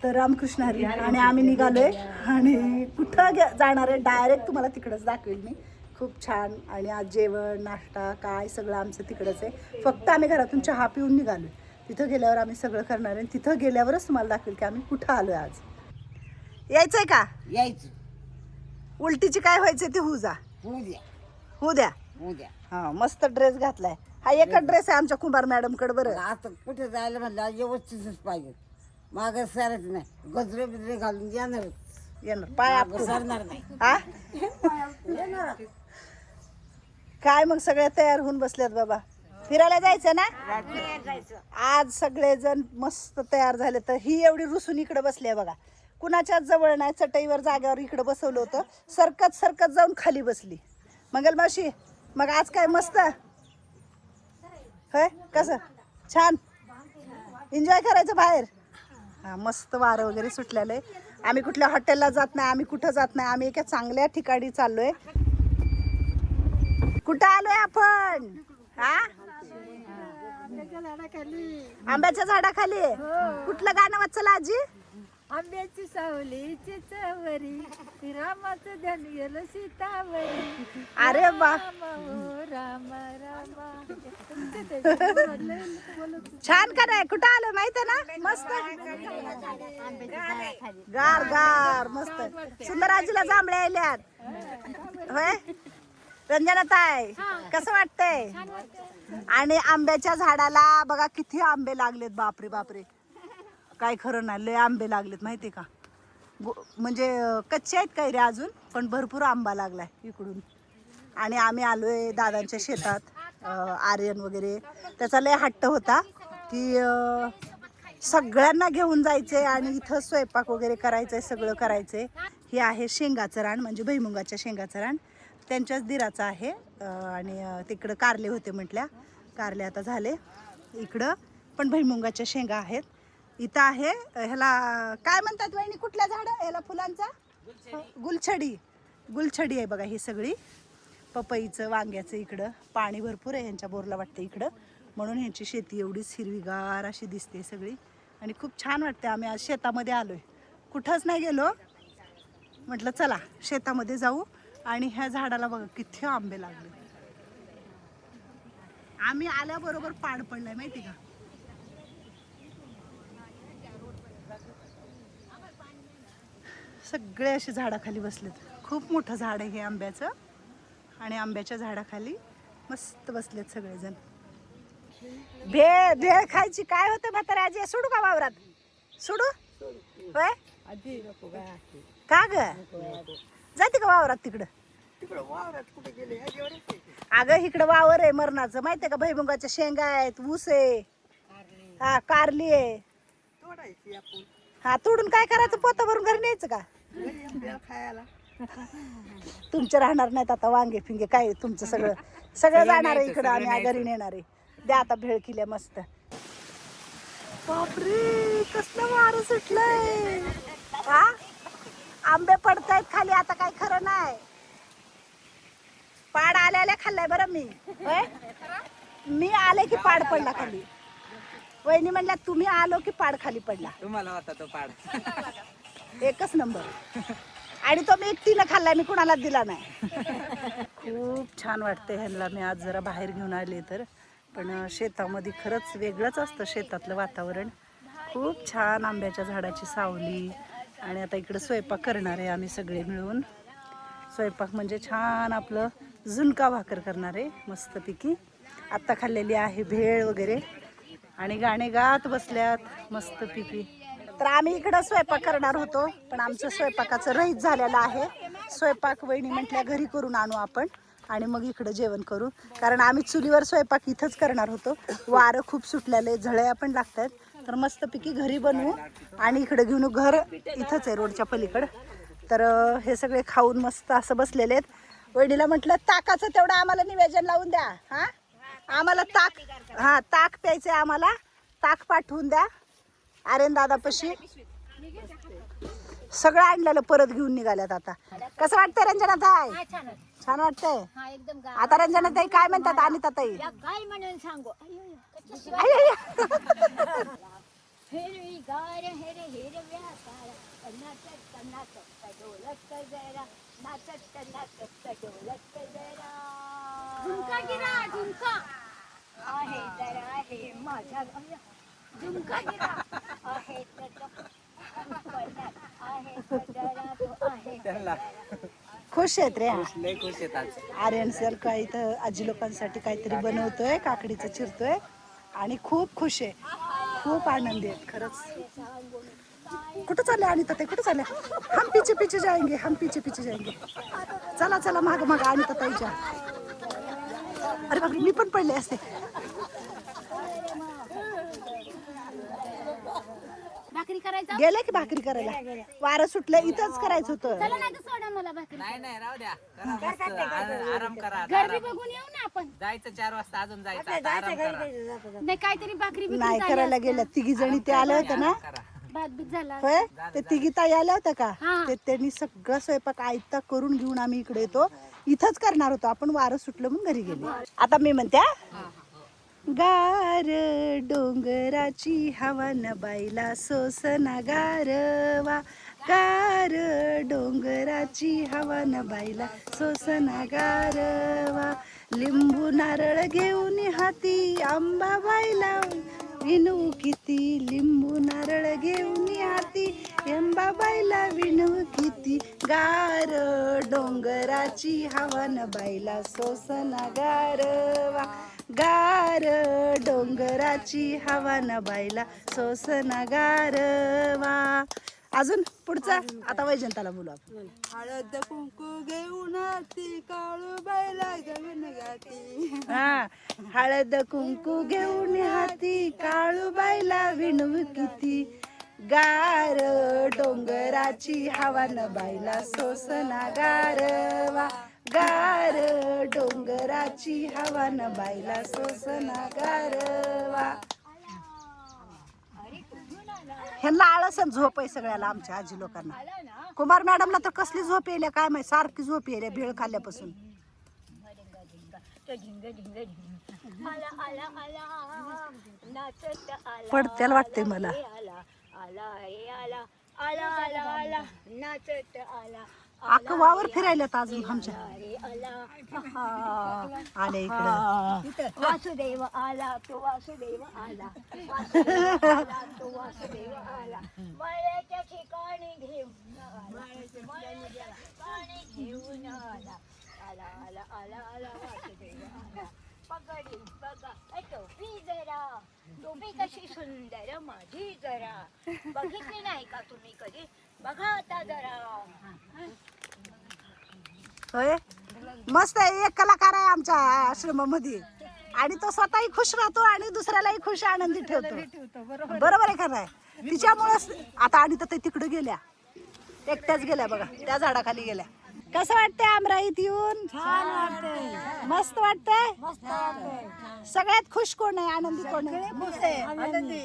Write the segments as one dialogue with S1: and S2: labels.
S1: तर रामकृष्ण हरी. आणि आम्ही निघालोय आणि कुठं जाणार आहे डायरेक्ट तुम्हाला तिकडंच दाखवेल मी. खूप छान. आणि आज जेवण नाश्ता काय सगळं आमचं तिकडंच आहे. फक्त आम्ही घरातून चहा पिऊन निघालो. तिथं गेल्यावर आम्ही सगळं करणार आहे. तिथं गेल्यावरच तुम्हाला दाखवेल की आम्ही कुठं आलोय आज. यायचंय का?
S2: यायचं.
S1: उलटीची काय व्हायचं ते होऊ जा.
S2: होऊ द्या.
S1: होऊ द्या.
S2: होऊ द्या.
S1: हा मस्त ड्रेस घातलाय. हा एकच ड्रेस आहे आमच्या कुंभार मॅडम कडे. बरं
S2: आता कुठे जायला म्हणलं व्यवस्थितच पाहिजे. मागं सरायचं नाही. गजरे बिजरे घालून येणारच.
S1: येणार पाय आपटून.
S2: सरणार नाही.
S1: हा
S2: येणार.
S1: काय मग सगळे तयार होऊन बसल्यात बाबा. फिरायला जायचं ना आज. सगळेजण मस्त तयार झाले. तर ही एवढी रुसून इकडे बसली आहे बघा. कुणाच्याच जवळ नाही. चटईवर जाग्यावर इकडे बसवलं होतं. सरकत सरकत जाऊन खाली बसली. मंगल मावशी मग आज काय मस्त होय. कसं छान एन्जॉय करायचं बाहेर. हा मस्त वारं वगैरे सुटलेलं आहे. आम्ही कुठल्या हॉटेलला जात नाही. आम्ही कुठं जात नाही. आम्ही एका चांगल्या ठिकाणी चाललोय. कुठं आलोय आपण? हा आंब्याच्या झाडाखाली. कुठलं गाणं वाचलं आजी?
S3: आंब्याची सावलीची चवरी रामाचं ध्यान गेलं सीतावरी.
S1: अरे वा
S3: राम राम.
S1: छान का नाही? कुठं आलं माहिती आहे ना? मस्त गार गार मस्त. सुंदर आजीला जांभळ्या आल्यात होय. रंजना ताई कसं वाटतंय? आणि आंब्याच्या झाडाला बघा किती आंबे लागलेत. बापरे बापरे काय खरं नाही. लय आंबे लागलेत माहिती का. म्हणजे कच्चे आहेत काही रे अजून पण भरपूर आंबा लागलाय इकडून. आणि आम्ही आलोय दादांच्या शेतात. आर्यन वगैरे त्याचा लय हट्ट होता की सगळ्यांना घेऊन जायचंय आणि इथं स्वयंपाक वगैरे करायचंय. सगळं करायचंय. हे आहे शेंगाचं रान म्हणजे भुईमुगाच्या शेंगाचं रान. त्यांच्याच दिराचं आहे. आणि तिकडं कारले होते म्हटल्या. कारले आता झाले. इकडं पण भुईमुगाच्या शेंगा आहेत. इथं आहे ह्याला काय म्हणतात वहिनी कुठल्या झाड ह्याला फुलांचा? गुलछडी. गुलछडी आहे बघा ही सगळी. पपईचं वांग्याचं. इकडं पाणी भरपूर आहे ह्यांच्या बोरला वाटतं इकडं. म्हणून ह्यांची शेती एवढीच हिरवीगार अशी दिसते सगळी. आणि खूप छान वाटते. आम्ही आज शेतामध्ये आलोय. कुठंच नाही गेलो. म्हटलं चला शेतामध्ये जाऊ. आणि ह्या झाडाला बघा किती आंबे लागले. आम्ही आल्याबरोबर पाड पडलाय माहिती का. सगळे असे झाडाखाली बसलेत. खूप मोठं झाड आहे हे आंब्याचं. आणि आंब्याच्या झाडाखाली मस्त बसलेत सगळेजण. भेळ भेळ खायची. काय होतं म्हातारा आजी? सोडू का वावरात? सोडू होय का ग? जाते का वावरात तिकडं? अगं इकडं वावर आहे मरणाचं माहितीये का. भुईमुगाच्या शेंगा आहेत. ऊस आहे. हा कारली आहे. हा तोडून काय करायचं? पोतं भरून घरी न्यायचं का? तुमचे राहणार नाहीत आता वांगे फिंगे काय. तुमचं सगळं सगळं जाणार आहे इकडं. आम्ही घरी नेणार आहे. द्या आता भेळ केल्या मस्त. बापरे कसलं वारं सुटलंय. हा आंबे पडतायत खाली. आता काय खरं नाही. पाड आल्या खाल्लाय बरं मी. मी आले की पाड पडला खाली. वहिनी म्हणल्या तुम्ही आलो की पाड खाली पडला.
S4: तुम्हाला होता तो पाड.
S1: एकच नंबर. आणि तो मी एकटीनं खाल्लाय. मी कुणाला दिला नाही. खूप छान वाटतंय ह्यांना. मी आज जरा बाहेर घेऊन आले तर. पण शेतामध्ये खरंच वेगळंच असतं शेतातलं वातावरण. खूप छान आंब्याच्या झाडाची सावली. आणि आता इकडं स्वयंपाक करणार आहे आम्ही सगळे मिळून. स्वयंपाक म्हणजे छान आपलं झुणका भाकर करणार आहे मस्तपैकी. आत्ता खाल्लेली आहे भेळ वगैरे. आणि गाणे गात बसल्यात मस्तपैकी. तर आम्ही इकडं स्वयंपाक करणार होतो पण आमचं स्वयंपाकाचं रहित झालेलं आहे. स्वयंपाक वहिनी म्हटल्या घरी करून आणू आपण आणि मग इकडं जेवण करू. कारण आम्ही चुलीवर स्वयंपाक इथंच करणार होतो. वारं खूप सुटलेलं आहे. झळया पण लागतात. तर मस्तपैकी घरी बनवू आणि इकडं घेऊन. घर इथंच आहे रोडच्या पलीकडं. तर हे सगळे खाऊन मस्त असं बसलेले आहेत. वहिनीला म्हटलं ताकाचं तेवढं आम्हाला निवेदन लावून द्या. हा आम्हाला ताक. हा ताक प्यायचंय आम्हाला. ताक पाठवून द्या. आर्यन दादापाशी सगळं आणलेलं परत घेऊन निघाल्यात. आता कसं वाटतंय रंजना ताई? छान वाटतंय. आता रंजना ताई काय म्हणतात? अनिता ताई
S3: काय म्हणून सांगू. हिरवीगार हिरव्या तारा नाचत नाचत डोलत जरा नाचत नाचत डोलत जरा झुमका गिरा झुमका आहे जरा आहे माझ्या झुमका गिरा आहे
S1: खुश आहेत रे हा.
S4: लय खुश आहेत आज.
S1: आर्यन सर काय इथं आजी लोकांसाठी काहीतरी बनवतोय, काकडीचं चिरतोय आणि खूप खुश आहे, खूप आनंदी आहेत खरंच. कुठं चालले अनिता ताई, कुठं चालल्या? हम पीछे पीछे जाएंगे, हम पीछे पीछे जाएंगे. चला चला माग माग अनिता ताईच्या. अरे बापरे, मी पण पडले असते.
S3: भाकरी करायचं
S1: गेले की भाकरी करायला? वारं सुटलं, इथंच करायचं होतं.
S3: चला नाही तर सोडा मला भाकरी
S4: नाही नाही राहू द्या, करा मस्त. आराम करा आता,
S3: घरी
S4: आराम.
S3: बघून येऊ ना आपण
S4: जायचं 4 वाजता, अजून जायचं आता, आराम करा.
S3: नाही काहीतरी भाकरी बिकरी
S1: नाही
S3: झाली
S1: करायला
S3: असतं.
S1: गेल्या तिघी जणी ते आल्या होत्या ना.
S4: करा.
S3: भात बीत झाला
S1: होय, ते तिघी ताई आल्या होत्या का?
S3: हा.
S1: ते त्यांनी सगळं स्वयंपाक आयता करून घेऊन आम्ही इकडे येतो. इथंच करणार होतो आपण, वारं सुटलं म्हणून घरी गेले. आता मी म्हणते हा. गार डोंगराची हवा न बाईला सोसना गारवा, गार डोंगराची हवा न बाईला सोसना गारवा, लिंबू नारळ घेऊन हाती आंबा बाईला विणू किती, लिंबू नारळ घेऊन हाती आंबा बाईला विणू किती, गार डोंगराची हवा न बाईला सोसना गारवा, गार डोंगराची हवा न बाईला सोसना गारवा. अजून पुढचा आता वैजंताला बोलू आपण.
S2: हळद कुंकू घेऊन ती काळू बायला घेऊन गाती.
S1: हा, हळद कुंकू घेऊन हाती काळू बाईला विणू किती, गार डोंगराची हवा न बाईला सोसना गारवा, गार डोंगराची हवा न बाईला सोसना गारवा. ह्यांना आळस आणि झोप आहे सगळ्याला आमच्या आजी लोकांना. कुमार मॅडमला तर कसली झोप येईल काय माहिती, सारखी झोप येईल भेळ खाल्ल्यापासून. पडत्याला वाटते मला. अख्खं वावर फिरायला अजून आमच्या आले इकडं.
S3: वासुदेव आला तो वासुदेव आला तो वासुदेव आला मळ्याच्या ठिकाणी घेऊन घेऊन आला आला आला आला आला वासुदेव आला. पगडी बघा टोपी जरा, टोपी कशी सुंदर माझी जरा, बघितली नाही का तुम्ही कधी? बघा आता जरा.
S1: होय, मस्त आहे. एक कलाकार आहे आमच्या आश्रमामध्ये आणि तो स्वतःही खुश राहतो आणि दुसऱ्यालाही खुश आनंदी ठेवतो. बरोबर आहे का नाही? तिच्यामुळेच आता आणि तर तिकडे गेल्या, एकट्याच गेल्या बघा, त्या झाडाखाली गेल्या. कसं वाटतंय आमराईत येऊन?
S3: छान वाटतंय,
S1: मस्त वाटतंय.
S3: मस्त वाटतंय.
S1: सगळ्यात खुश कोण आहे, आनंदी कोण आहे?
S3: आनंदी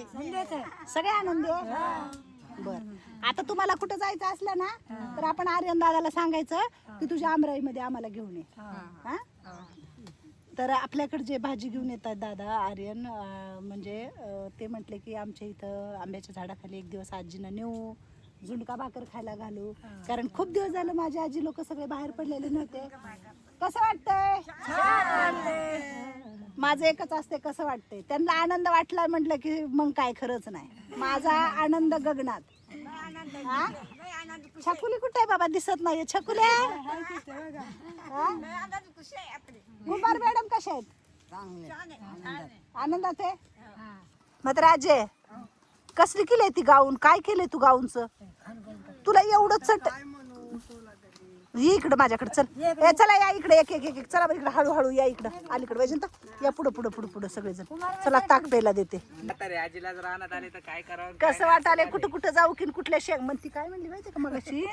S1: सगळे आनंदी आहे. बर, आता तुम्हाला कुठं जायचं असलं ना तर आपण आर्यन दादाला सांगायचं की तुझ्या आमराईमध्ये आम्हाला घेऊन ये. हा? तर आपल्याकडे जे भाजी घेऊन येतात दादा आर्यन, म्हणजे ते म्हटले की आमच्या इथं आंब्याच्या झाडाखाली एक दिवस आजींना नेऊ, झुणका भाकर खायला घालू, कारण खूप दिवस झालं माझे आजी लोक सगळे बाहेर पडलेले नव्हते. कसं वाटतंय? माझं एकच असते, कसं वाटतंय? त्यांना आनंद वाटला म्हटलं की मग काय खरंच नाही, माझा आनंद गगनात. हा? छकुली कुठे आहे बाबा, दिसत नाहीये छकुल्या. कुंभार मॅडम कशा आहेत? आनंदात आहे. मग राजे कसली केली ती गाऊन, काय केलंय तू गाऊनचं? तुला एवढं चट ये इकडं माझ्याकडे, चल ए चला या इकडे, एक एक एक चला बरं इकडे, हळूहळू या इकडं, अलीकडे वैजंता या, पुढं पुढं पुढं पुढं सगळेजण. चला ताक प्यायला देते.
S4: आता रे आजीला जर रानात आले तर काय करावं?
S1: कसं वाटाले, कुठं कुठं जाऊ की कुठल्या शेंग म्हणती, काय म्हणली माहिती का मगाशी?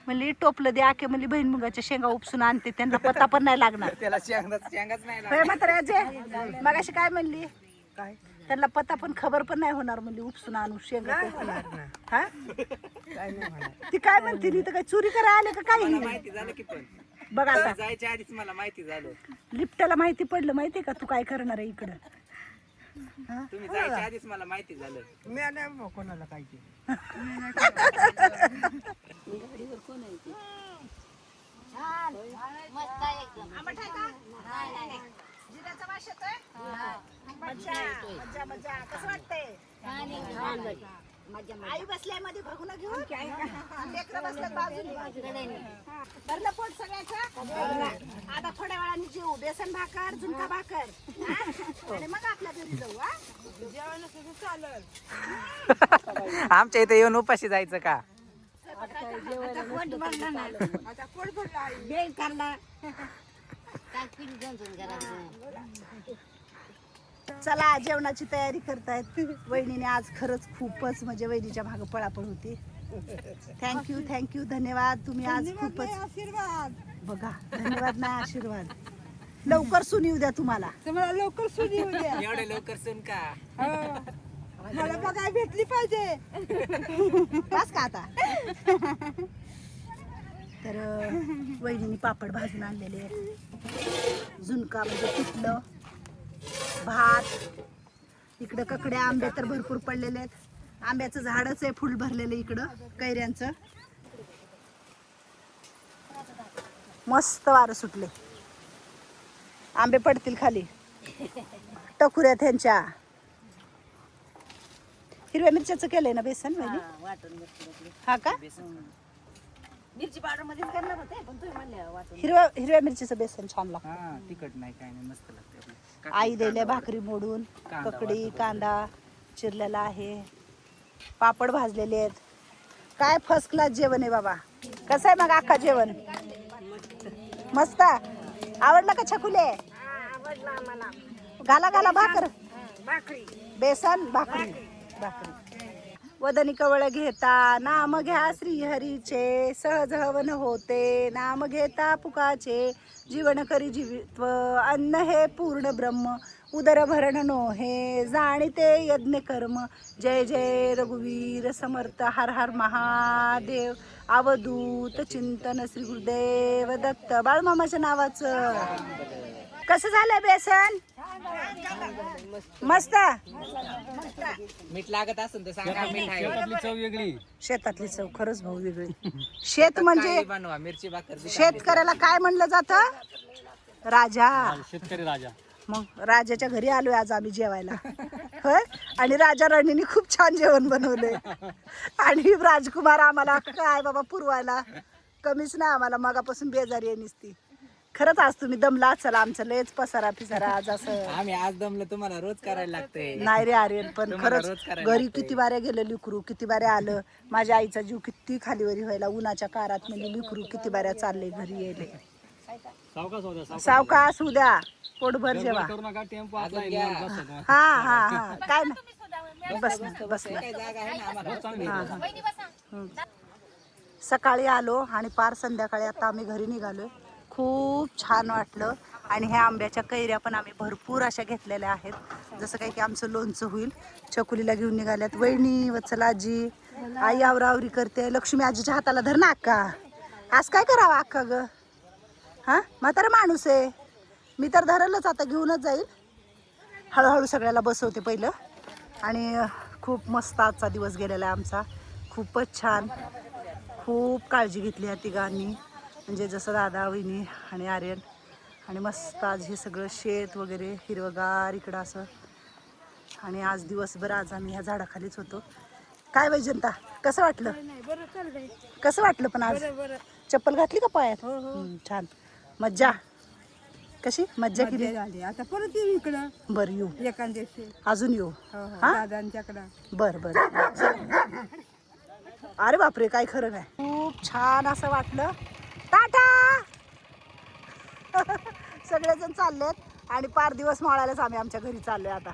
S1: म्हणली टोपलं दे आखे, म्हणली बहीण मुगाच्या शेंगा उपसून आणते, त्यांना पत्ता पण नाही लागणार.
S4: त्याला शेंगाच नाही
S1: होय म्हातारे आजे, मगाशी काय म्हणली? काय त्यांना पत्ता पण खबर पण नाही होणार म्हणली, उपसून आणू शेंगा. हा, ती काय म्हणते? ती तर काय चोरी करायला आले का काही?
S4: माहिती झालं की, पण
S1: बघ आता
S4: जायच्या आधीच मला माहिती झालं.
S1: लिफ्टला माहिती पडलं माहितीये का तू काय करणार आहे इकडं.
S4: तुम्ही जायच्या आधीच मला माहिती झालं.
S2: मी नाही कोणाला काय ते
S3: छान मस्त एकदम
S1: आंबट आहे का? जिऱ्याचा वास येतोय? मज्जा मज्जा मज्जा. कसं वाटतंय? आई बसल्या मध्ये बघून घेऊन लेकरं बसल्यात बाजूने. भरलं पोट सगळ्याचं. आता थोड्या वेळाने जेऊ. बेसन भाकर, झुणका भाकर, हा? आणि मग आपल्या घरी जाऊ. हा? जेवण सुद्धा चालेल.
S4: आमच्या इथे येऊन उपाशी जायचं का?
S2: आता पोट भरलं आई बेल काढला
S3: काय पिढी गंजून करायचं
S1: चला जेवणाची तयारी करतायत वहिनीने. आज खरंच खूपच म्हणजे वहिनीच्या मागं पळापळ होती. थँक्यू धन्यवाद. तुम्ही आज खूपच
S2: आशीर्वाद
S1: बघा. धन्यवाद नाही आशीर्वाद. लवकर सून येऊ द्या तुम्हाला.
S2: तुम्हाला लवकर सुनी येऊ द्या
S4: एवढे लवकर सुन का?
S2: मला बघाय भेटली पाहिजे
S1: बस का आता. तर वहिनीने पापड भाजून आणलेले, झुणका म्हणजे पिठलं, भात. इकडं ककड्या, आंबे तर भरपूर पडलेले आहेत. आंब्याचं झाडच आहे फुल भरलेलं इकडं कैऱ्यांचं. मस्त वारं सुटले. आंबे पडतील खाली टकुऱ्या त्यांच्या. हिरव्या मिरच्याचं केलंय ना बेसन वहिनी? हा का?
S2: मिरची पावडर मध्ये करणार होते पण तुम्ही म्हणले वाटून
S1: हिरव्या मिरचीचं बेसन छान लागतं.
S4: हा तिखट नाही काय नाही, मस्त लागते.
S1: आई दिल्या भाकरी मोडून, ककडी, कांदा चिरलेला आहे, पापड भाजलेले आहेत. काय फर्स्ट क्लास जेवण आहे बाबा. कसं आहे मग अख्खा जेवण? मस्त. आवडलं का छकुले? घाला घाला भाकर, बेसन भाकरी. वदनी कवळ घेता नाम घ्या श्रीहरीचे, सहज हवन होते नाम घेता पुकाचे. जीवन करी जीवित्व अन्न हे पूर्ण ब्रह्म, उदर भरण नो हे जाणीते यज्ञ कर्म. जय जय रघुवीर समर्थ, हर हर महादेव. अवधूत चिंतन श्री गुरुदेव दत्त. बाळमामाच्या नावाचं. कसं झालंय बेसन? मस्त.
S4: मीठ लागत असेल तर सांगा. मीठ आहे.
S5: चव वेगळी.
S1: शेतातली चव खरंच भाऊ वेगळी. शेत म्हणजे
S4: काही बनवा, मिरची भाकर बी
S1: शेतकऱ्याला काय म्हणलं जातं? राजा.
S5: शेतकरी राजा.
S1: मग राजाच्या घरी आलोय आज आम्ही जेवायला. होय. आणि राजा राणीने खूप छान जेवण बनवलंय. आणि राजकुमार आम्हाला काय बाबा पुरवायला कमीच नाही. आम्हाला मगापासून बेजारी आहे नुसती. खरंच आज तुम्ही दमला. चला आमचं लयच पसारा फिसारा आज असं.
S4: आम्ही आज दमलं, तुम्हाला रोज करायला लागतंय.
S1: नाही रे आर्यन, पण
S4: तुम्हाला रोज
S1: खरंच
S4: करायला
S1: घरी
S4: लागतंय.
S1: किती बाऱ्या गेलं लिकरू, किती बाऱ्या आलं. माझ्या आईचा जीव किती खालीवरी व्हायला उन्हाच्या कारात. म्हणजे लिकरू किती बाऱ्या चालले घरी यायले.
S5: सावकाश होत्या सावकाश.
S1: सावकाश उद्या पोटभर जेवा.
S5: करू नका. टेम्पो
S4: अजून
S5: आपला
S4: घ्या.
S1: हा हा हा काय नाही. बस ना बस ना.
S4: काही जागा आहे ना आम्हाला.
S1: सकाळी आलो आणि पार संध्याकाळी आता आम्ही घरी निघालोय. खूप छान वाटलं. आणि ह्या आंब्याच्या कैऱ्या पण आम्ही भरपूर अशा घेतलेल्या आहेत. जसं काही की आमचं लोणचं होईल. छकुलीला घेऊन निघाल्यात वहिनी, वत्सला आजी. आई आवरावरी करते. लक्ष्मी आजीच्या हाताला धर ना अक्का. आज काय करावं अक्का ग? हा म्हातारा माणूस आहे. मी तर धरलच, आता घेऊनच जाईल. हळूहळू सगळ्याला बसवते पहिलं. आणि खूप मस्त आजचा दिवस गेलेला आहे आमचा. खूपच छान. खूप काळजी घेतली आहे तिघांनी. म्हणजे जसं दादा, वहिनी आणि आर्यन. आणि मस्त आज हे सगळं शेत वगैरे हिरवगार इकडं असं. आणि आज दिवसभर आज आम्ही ह्या झाडाखालीच होतो. काय वैजंता कसं वाटलं? कसं वाटलं पण आज? चप्पल घातली का पायात? छान. मज्जा. कशी मज्जा केली?
S2: झाली आता परत येऊ इकडं
S1: बरं येऊ.
S2: एखाद दिवशी
S1: अजून येऊ. हा
S2: दादांच्याकडं.
S1: बरं बरं. अरे बापरे काय खरं नाही. खूप छान असं वाटलं. टाटा. सगळेजण चाललेत आणि पार दिवस माळायलाच आम्ही आमच्या घरी चाललोय आता.